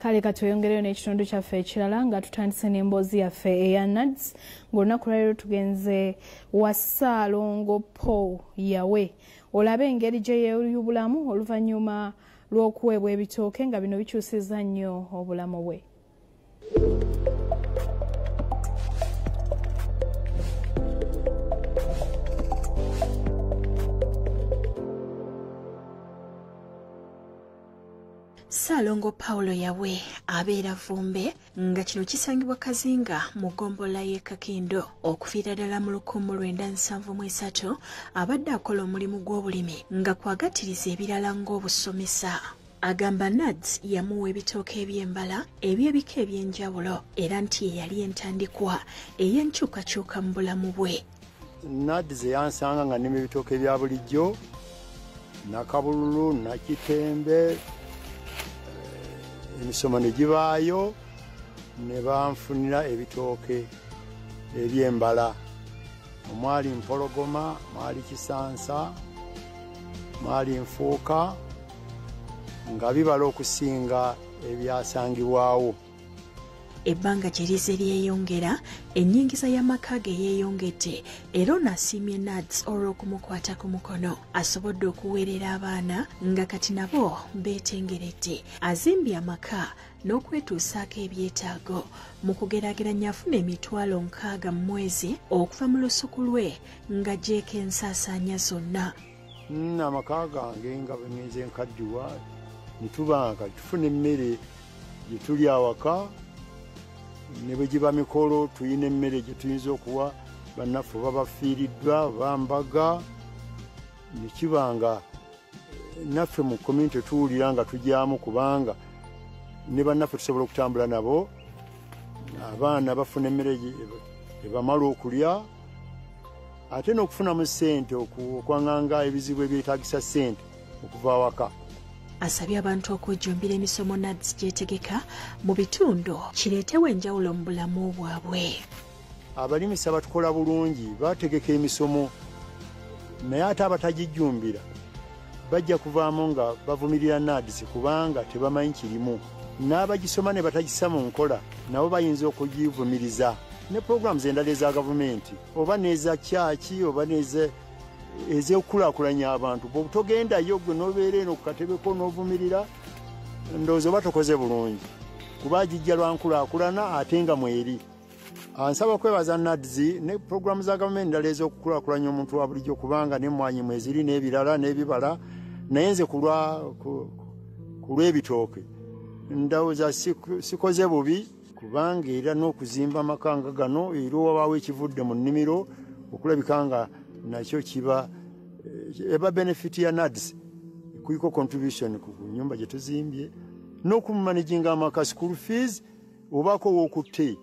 Kale katweyongereyo n'ekitundu kyaffe ekirala nga tutandise n'emboozi yaffe eya Naads ng'olunaku lwaleero tugenze wa Ssaalongo Paul yawe olabe engeri gye yeeyubulamu oluvannyuma lw'okuweebwa ebitooke nga bino bikyusizza nnyo obulamu bwe. Ssaalongo Paulo yawe abeera Vumbe nga kino kisangibwa Kazinga mu ggombolola y'e Kakindo okufiira ddala mu 1973 abadde akola omulimu gw'obulimi nga kwagattiriza ebirala ng'obusomesa. Agamba Naads yamuwa ebitooke eby'embala eby'ebika eby'enjawulo era nti ye yali entandikwa ey'enkyukakyuka mu bulamu bwe. Naads yansanga nga nnima ebitooke bya bulijjo, nakabululu, nakitembe, emisomo ne gibaayo ne banfunira ebitooke eby'embala. Omwali mpologoma, mwali kisansa, mwali nfuuka nga bibala okusinga ebyasangibwawo. Ebbanga gye lize lyeyongera, ennyingiza y'amaka ge yeeyongedde era n'asiimye Naads olw'okumukwata ku mukono. Asobodde okuweerera abaana nga kati nabo beetengeredde. Azimbye amaka n'okwetuusaako ebyetaago mu kugeraageranya afuna emitwalo 60 mu mwezi okuva mu lusuku lwe nga gyeko ensaasaanya zonna. Amaka gange nga bwe ngenze nkaddiwa ne tubanga tufuna emmere gye tuli awaka, ne bwe giba mikolo tuyina emmere gye tuyinza okuwa bannaffe babafiiriddwa bambaga. Ne kibanga naffe mu community tuwulira nga tujyamu kubanga ne bannaffe tusobola okutambula nabo, abaana bafuna emmere ebamala okulya ate n'okufunamu ssente okwaŋŋanga ebizibu ebyetaagisa ssente okuva awaka. Asabye abantu okujjumbira emisomo Naads gyetegeka mu bitundu kireetewo enjawulo mu bulamu bwabwe. Abalimisa batukola bulungi bategeka emisomo naye ate abatagijjumbira bajja kuvaamu nga bavumirira Naads kubanga tebamanyi kirimu. N'abagisoma ne batagissa mu nkola nabo bayinza okugivumiriza. Ne programs endala eza gavumenti oba n'eza kyaki oba ez'okukulaakulanya abantu bw'otogendayo gwe n'obeera eno ku katebeko n'ovumirira ndowooza oba tokoze bulungi kuba gijja lwa nkulaakulana ate nga mweri. Ansaba kwebaza Naads ne programu za gavumenti endala ez'okukulaakulanya omuntu wa bulijjo kubanga n'emmwanyi mweziri n'ebirala n'ebibala, naye nze ku lw'ebitooke ndowooza sikoze bubi kubanga era n'okuzimba amaka nga gano era wabaawo ekivudde mu nnimiro okulabika nga nakyo kiba eba benefit ya Naads kuliko contribution ku nyumba gye tuzimbye n'okumanaginga amaka school fees obaako w'okutte